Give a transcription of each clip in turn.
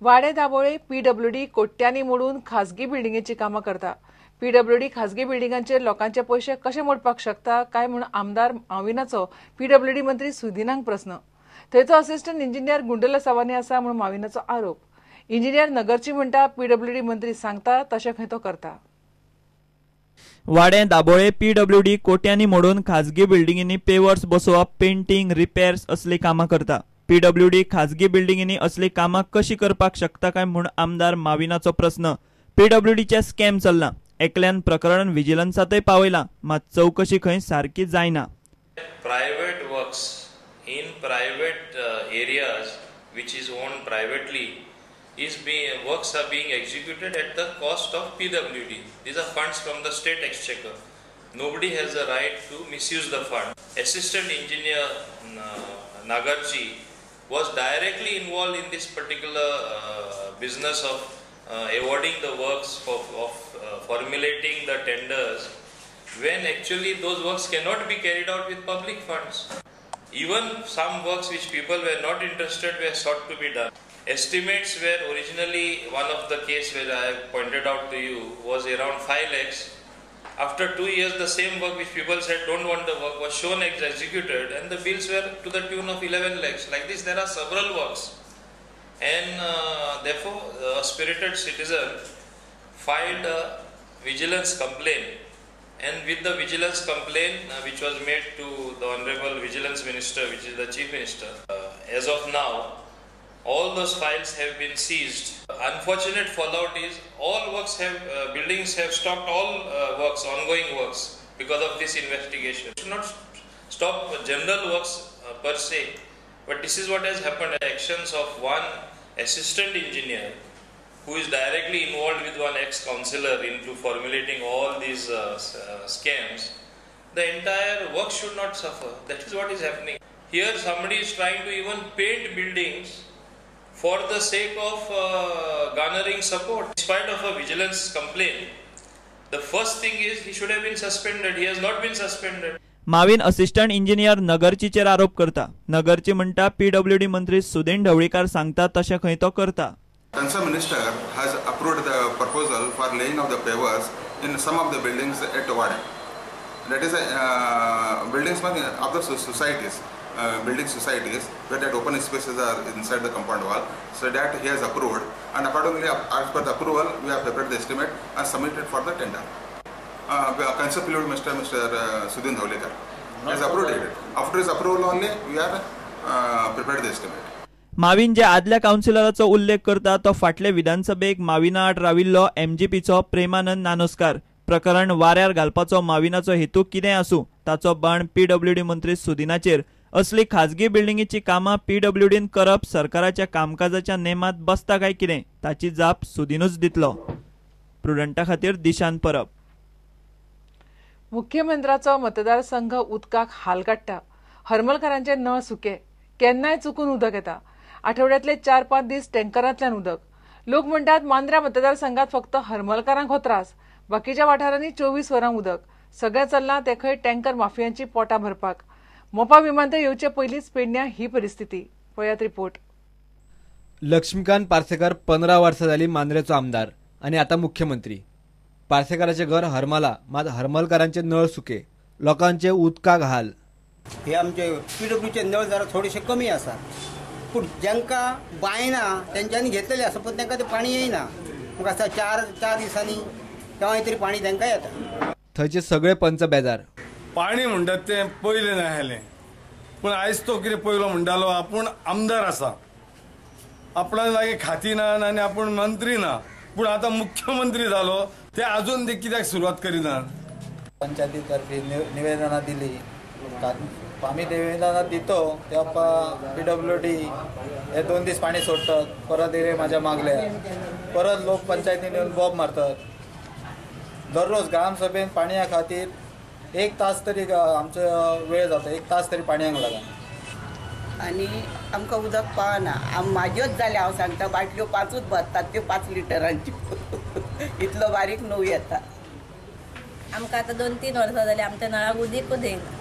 वाडे दाबोळे पीडब्ल्यूडी कोट्यांनी मोडून खासगी बिल्डिंगेची कामां करता। पीडब्ल्यूडी खासगी बिल्डिंगांचेर लोकांचे पैसे कशे मोडपाक शकता काय म्हूण आमदार माविनाचो पीडब्ल्यूडी मंत्री सुदिनांक प्रस्न। थंयचो असिस्टंट इंजिनियर गुंडल्ला सावानी आसा म्हूण माविनाचो आरोप। इंजिनियर नगरची म्हणटा पीडब्ल्यूडी मंत्री सांगता तशें खंय तो करता। वाडे दाबोळे पीडब्ल्यूडी कोट्यांनी मोडून खासगी बिल्डिंगांनी पेवर्स बसोवप, पेंटिंग, रिपेर्स असली कामां करता। पीडब्ल्यूडी खासगी बिल्डिंगांनी असली कामां कशी करपाक शकता काय म्हूण आमदार माविनाचो प्रस्न। पीडब्ल्यूडीचे स्कॅम चल्ला, एकल्यान प्रकरण विजिलन्सातय पावयलां, मात चौकशी खंय सारकी जायना। Private works in private areas which is owned privately works are being executed at the cost of PWD. These are funds from the state exchequer. Nobody has the right to misuse the fund. Assistant engineer Nagarji was directly involved in this particular business of awarding the works of formulating the tenders when actually those works cannot be carried out with public funds. Even some works which people were not interested were sought to be done. Estimates were originally, one of the case where I pointed out to you was around 5 lakhs. After 2 years, the same work which people said don't want the work was shown executed and the bills were to the tune of 11 lakhs. Like this, there are several works. And therefore, a spirited citizen filed a vigilance complaint. And with the vigilance complaint which was made to the Honorable Vigilance Minister, which is the Chief Minister, as of now, all those files have been seized. Unfortunate fallout is all works have, buildings have stopped all works, ongoing works because of this investigation. It should not stop general works per se, but this is what has happened. Actions of one assistant engineer who is directly involved with one ex-councillor into formulating all these scams, the entire work should not suffer. That is what is happening. Here somebody is trying to even paint buildings for the sake of garnering support. In spite of a vigilance complaint, the first thing is he should have been suspended. He has not been suspended. माविन assistant engineer नगरचीचेर आरोप करता। नगरची म्हणटा PWD मंत्री सुदीन ढवळीकर सांगता तशें खंय तो करता। Concerned minister has approved the proposal for laying of the pavers in some of the buildings at Wade. That is buildings of the societies, building societies where that open spaces are inside the compound wall. So that he has approved, and accordingly, as per the approval, we have prepared the estimate and submitted for the tender. Concerned minister, Mr. Sudhin Dhawlikar, has approved it. After his approval only, we are prepared the estimate. Mauvin जे आदल्या काउन्सिलराचो उल्लेख करता तो फाटले विधानसभेक माविना आड राविल्लो एमजीपीचो प्रेमानंद नानोस्कार। प्रकरण वाऱ्यार घालपाचो माविनाचो हेतू कितें आसूं ताचो बाण पीडब्ल्यूडी मंत्री सुदिनाचेर। असली खाजगी बिल्डिंगेची कामां पीडब्ल्यूडीन करप सरकाराच्या कामकाजाच्या नेमात बसता काय कितें ताची जाप सुदिनूच दितलो। प्रुडंटा खातीर दिशान परब। मुख्यमंत्र्याचो मतदारसंघ उदकाक हाल काडटा। हरमलकारांचे नळ सुके, केन्नाय चुकून उदक येता। आठवड्यातले 4-5 दीस टँकरांतल्यान उदक। लोक म्हणटात मांद्र्या मतदारसंघात फक्त हरमलकारांक हो त्रास, बाकीच्या वाठारांनी 24 वरां उदक। सगळें चल्लां ते खंय टँकर माफियांची पोटां भरपाक। मोपा विमानतळ येवचे पयलींच पेडण्यां ही परिस्थिती। पळयात रिपोर्ट। लक्ष्मीकांत पार्सेकर 15 वर्सां जालीं मांद्रेचो आमदार आनी आतां मुख्यमंत्री। पार्सेकराचें घर हरमला, मात हरमलकारांचे नळ सुके, लोकांचे उदकाक हाल। हे आमचे पीडब्ल्यूचे नळ जरा थोडेशे कमी आसा, पूण जांकां बांय ना तेंच्यांनी घेतलेले आसा, पण तांकां ते पाणी येयना। म्हाका आसा 4 दिसांनी केव्हाय तरी पाणी तांकां येता। थंयचे सगळे पंच बेजार। पाणी म्हणटात ते पयलें नाहलें, पूण आयज तो कितें पयलो म्हणटालो आपूण आमदार आसा, आपणा लागीं खाती ना आनी आपूण मंत्री ना, पूण आतां मुख्यमंत्री जालो ते आजून ते कित्याक सुरवात करिनात। पंचायती तर्फे निवेदनां दिली, आम्ही निवेदनां दितो तेव्हा पीडब्ल्यूडी हे 2 दीस पाणी सोडतात, परत येरे माझ्या मागल्या, परत लोक पंचायतीन येऊन बॉब मारतात। दररोज ग्रामसभेन पाणया खातीर 1 तास तरी आमचो वेळ जाता, 1 तास तरी पाणयांक लागून। आणि आमकां उदक पावना। म्हाज्योच जाले हांव सांगता, बाटल्यो 5च भरतात, त्यो 5 लिटरांच्यो इतलो बारीक न्हू येता। आमकां आतां 2-3 वर्सां जालीं आमच्या नळाक उदीकूच येयना।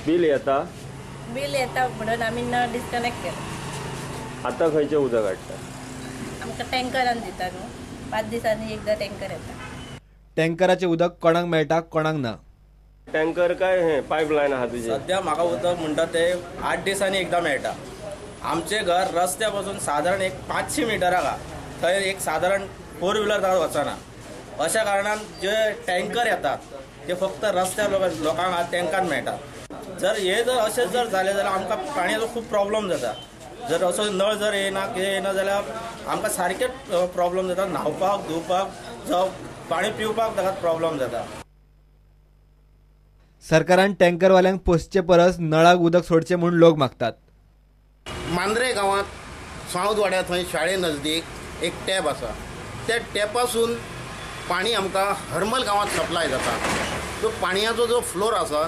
बिल येता म्हणून आमी नळ डिस्कनेक्ट केला। आता खंयचें उदक हाडटा? आमकां टँकरान दिता न्हू, 5 दिसांनी एकदा टँकर येता. टँकराचे उदक कोणाक मेळटा कोणाक ना. टँकर काय हे पायपलायन आहा तुझे? सध्या म्हाका उदक म्हणटा ते 8 दिसांनी एकदा मेळटा. आमचे घर रस्त्या पासून साधारण एक 500 मिटराक आहा. थंय एक साधारण 4 व्हिलर ताका वचना. अशा कारणान जे टँकर येतात ते फक्त रस्त्या लोकांक टँकान मेळटात. जर हे जर अशेंच जर जालें जाल्यार आमकां पाणयाचो खूब प्रॉब्लेम जाता. जर असो नळ जर येना कितें येना जाल्यार आमकां सारकेच प्रॉब्लेम जाता. न्हावपाक धुवपाक जावं पाणी पिवपाक ताका प्रॉब्लेम जाता. सरकारान टँकरवाल्यांक पोसचे परस नळाक उदक सोडचें म्हूण लोक मागतात. मांद्रे गांवांत सावंत वाड्यार थंय शाळे नजदीक एक टॅप आसा. त्या टॅपासून पाणी आमकां हरमल गांवांत सप्लाय जाता. तो पाणयाचो जो फ्लोर आसा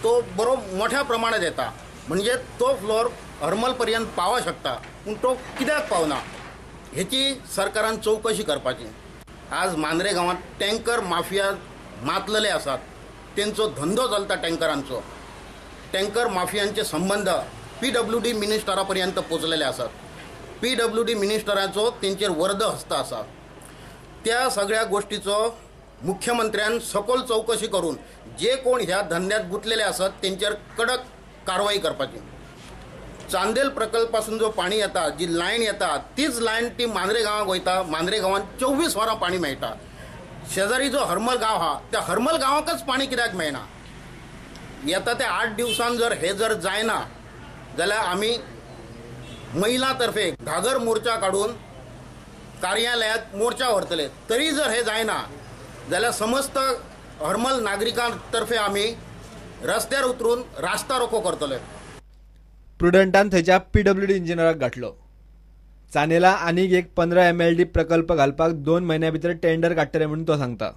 तो बरो मोठ्या प्रमाणात येता. म्हणजे तो फ्लोर हरमल पर्यंत पावो शकता, पूण तो कित्याक पावना हेची सरकारान चवकशी करपाची. आज मांद्रे गांवांत टँकर माफिया मातलेले आसात. तेंचो धंदो चलता टँकरांचो. टँकर माफियांचे संबंध PWD मिनिस्टरा पर्यंत पोचलेले आसात. PWD मिनिस्टराचो तेंचेर वर्द हस्त आसा. त्या सगळ्या गोष्टीचो मुख्यमंत्र्यान सखोल चौकशी करून जे कोण ह्या धंद्यात गुंतलेले आसात तेंचेर कडक कारवाई करपाची. चांदेल प्रकल्पासून जो पाणी येता, जी लायन येता, तीच लायन ती मांद्रे गांवाक वयता. मांद्रे गांवांत 24 वरां पाणी मेळटा. शेजारी जो हरमल गांव हा त्या हरमल गांवाकच पाणी कित्याक मेळना? येता ते 8 दिवसान जर हे जर जायना जाल्यार आमी महिला तर्फे घागर मोर्चा काढून कार्यालयात मोर्चा व्हरतले. तरी जर हे जायना जाल्यार समस्त हरमल नागरिकांतर्फे आमी रस्त्यार उतरून रास्ता रोको करतले. प्रुडंटान थंयच्या PWD इंजिनियराक गाठलो. चानेला आनीक एक 15 MLD प्रकल्प घालपाक 2 म्हयन्या भितर टेंडर काडटले म्हणून तो सांगता.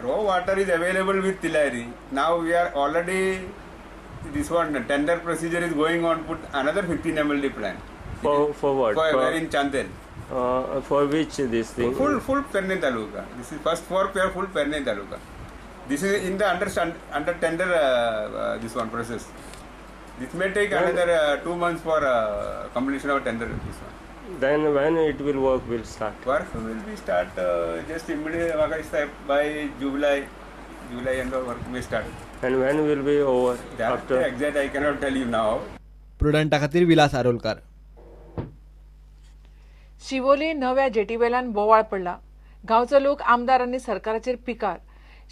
Raw water is available with Tillari. Now we are already this one tender procedure is going on. Put another 15 MLD plan. For what? For in Chandel. For which this thing? Full Perne Taluka. This is first for full Perne Taluka. This is in the under tender this one process. This may take another 2 months for completion of tender. This one. Then when it will work will start? Work will be start just immediately by July end of work may start. And when will be over? That after exact I cannot tell you now. प्रुडंटा खातीर विलास आरोलकार. शिवोली नव्या जेटीवेल्यान बोवाळ पडला. गांवचो लोक आमदारांनी सरकाराचेर पिकार.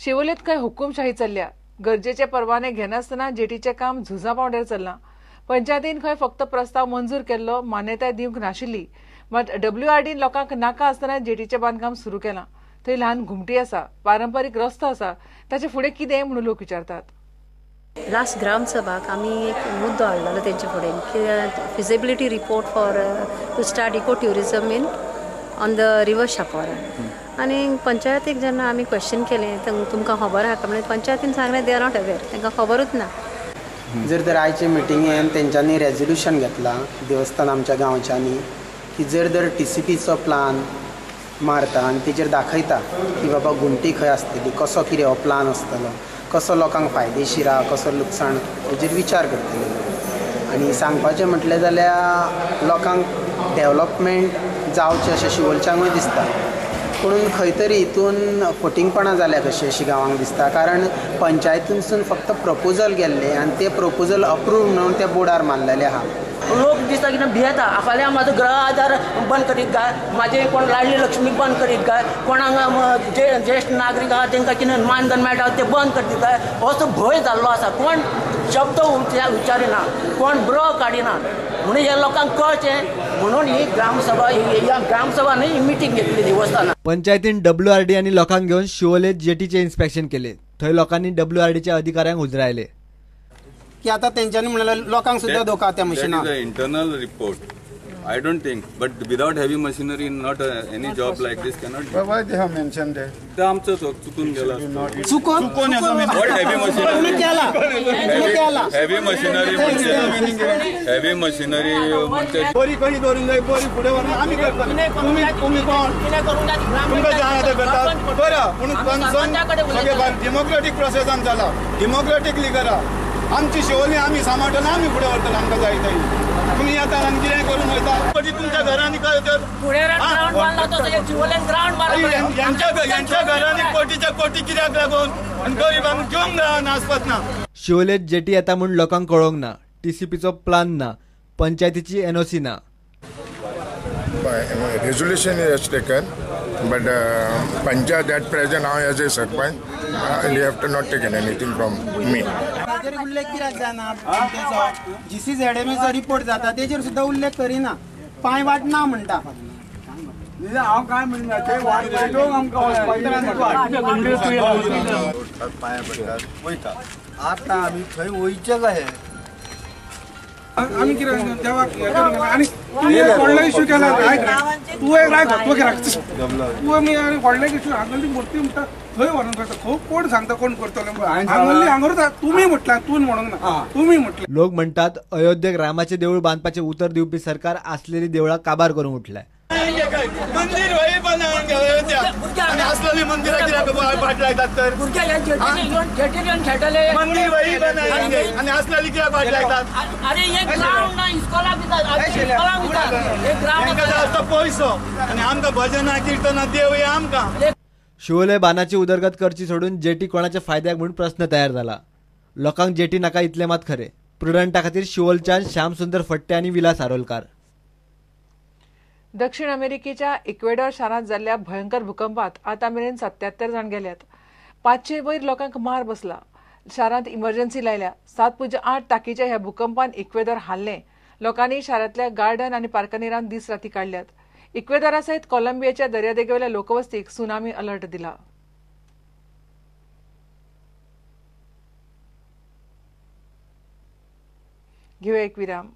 शिवोलेत खंय हुकुमशाही चल्ल्या. गरजेचे परवाने घेनासतना जेटीचे काम झुजा पावंड्यार चल्लां. पंचायतीन खंय फक्त प्रस्ताव मंजूर केल्लो, मान्यताय दिवंक नाशिल्ली. मात WRD लोकांक नाका आसतना जेटीचें बांदकाम सुरू केलां. थंय ल्हान घुमटी आसा, पारंपारीक रस्तो आसा. ताचे फुडें कितें म्हणून लोक विचारतात. लास्ट ग्रामसभाक आमी एक मुद्दो हाडलेलो तेंचे फुडें की feasibility report for to start eco tourism in on the river Shapora. आनी पंचायतीक जेन्ना आमी क्वेश्चन केलें तुमकां खबर आहा काय म्हणून पंचायतीन सांगलें दे आर नॉट अवेर, तांकां खबरूच ना. जर तर आयचे मिटिंगेन तेंच्यांनी रेजोल्युशन घेतलां देवस्थान आमच्या गांवच्यांनी की जर तर TCPचो प्लान मारता आनी तेजेर दाखयता की बाबा घुमटी खंय आसतली, कसो कितें हो प्लान आसतलो, कसो लोकांक फायदेशीर आहा, कसो लुकसाण, हेजेर विचार करतले. आनी सांगपाचें म्हटलें जाल्यार लोकांक डेवलॉपमेंट जावचें अशें शिवोलच्यांकूय दिसता. पूण खंय तरी हितून फटिंगपणां जाल्या कशी अशी गांवांक दिसता. कारण पंचायतीनसून फक्त प्रपोजल गेल्ले आनी ते प्रपोजल अप्रूव म्हणून त्या बोर्डार मारलेले आहा. लोक दिसता की भियेता फाल्यां म्हाजो गृह आधार बंद करीत काय, म्हाजे कोण लाडली लक्ष्मी बंद करीत काय, कोणाक जे ज्येश्ठ नागरीक आहा तांकां कितें मानधन मेळटा ते बंद करता काय, असो भंय जाल्लो आसा. कोण शब्द विचारिना, कोण ब्रो काडिना. म्हणून हे लोकांक कळचें म्हणून ही ग्रामसभा ह्या ग्रामसभा न्ही मिटींग घेतली देवस्थानात. पंचायतीन WRD आनी लोकांक घेवन शिवोले जेटीचे इन्स्पेक्शन केले. थंय लोकांनी WRDच्या अधिकाऱ्यांक उजरायले की आता तेंच्यांनी म्हणलें लोकांक सुद्दां धोका त्या मशिनाक. Internal report I don't think, but without heavy machinery, not any job like this cannot be. Why they have mentioned that? ते आमचं चुकून गेलं. चुकून What heavy machinery? Heavy machinery म्हणजे heavy machinery म्हणजे बोरी कशी धरून जाय, बोरी पुढे वरून आम्ही करतो. तुम्ही कोण? तुमका जाणा करतात. बरं, म्हणून कन्सर्न सगळे डेमोक्रेटिक प्रोसेसान जाला. डेमोक्रेटिकली करा. आमची शिवोली आम्ही सांभाळटना, आम्ही पुढे व्हरतले आमकां जाय थंय. तुम्ही ह्या जाता आनी कितें करून वयता पटी तुमच्या घरांनी काय तर यांच्या घरांनी कोटीच्या कोटी कित्याक लागून आनी गरिबांक घेवंक ना आसपास ना. शिवोलेत जेटी येता म्हूण लोकांक कळोंक ना, TCPचो प्लान ना, पंचायतीची NOC ना. Resolution is taken, but Panchayat at present now as a sarpanch, they have to not taken anything from me. उल्लेख कित्याक जाना GCZMAचो रिपोर्ट जाता तेजेर सुद्दां उल्लेख करिना, पांय वाट ना म्हणटा. हांव काय म्हणना ते पांया पडटात वयता. आतां आमी थंय वयचे कशे आमी कितें देवाक आनी व्हडलो इश्यू केला तुवें राय तूं आमी व्हडले इश्यू हांगाली मूर्ती म्हणटा थंय व्हरून करता कोण सांगता कोण करतलो हांगाली हांगा तुमी म्हटलां तूं म्हणूंक ना तुमी म्हटलें. लोक म्हणटात अयोध्येक रामाचे देऊळ बांदपाचे उतर दिवपी सरकार आसलेली देवळां काबार करूंक उठलाय. मंदिर वय बनावंक आनी असलेली मंदिरां कित्याक फाट लायतात तर मंदिर वय बनावंक आनी असलेली कित्याक फाट लायतात. पयसो आनी आमकां भजनां किर्तनां देव हे आमकां. शिवोले बांदाची उदरगत करची सोडून जेटी कोणाच्या फायद्याक म्हूण प्रश्न तयार जाला. लोकांक जेटी नाका इतले मात खरे. प्रुडंटा खातीर शिवोलच्यान श्याम सुंदर फट्टे आनी विलास आरोलकार. दक्षिण अमेरिकेच्या इक्वेडॉर शारांत जाल्ल्या भयंकर भूकंपात आतामेरेन 77 जाण गेल्यात. 500 वयर लोकांक मार बसला. शारांत इमर्जन्सी लायल्या. 7.8 ताकीच्या ह्या भूकंपान इक्वेडॉर हाल्ले. लोकांनी शारांतल्या गार्डन आनी पार्कनीरांत दीस राती काडल्यात. इक्वेडॉरा सयत कोलंबियाच्या दर्यादेगेवेल्या लोकवस्तीक सुनामी अलर्ट दिला. घेऊया एक विराम.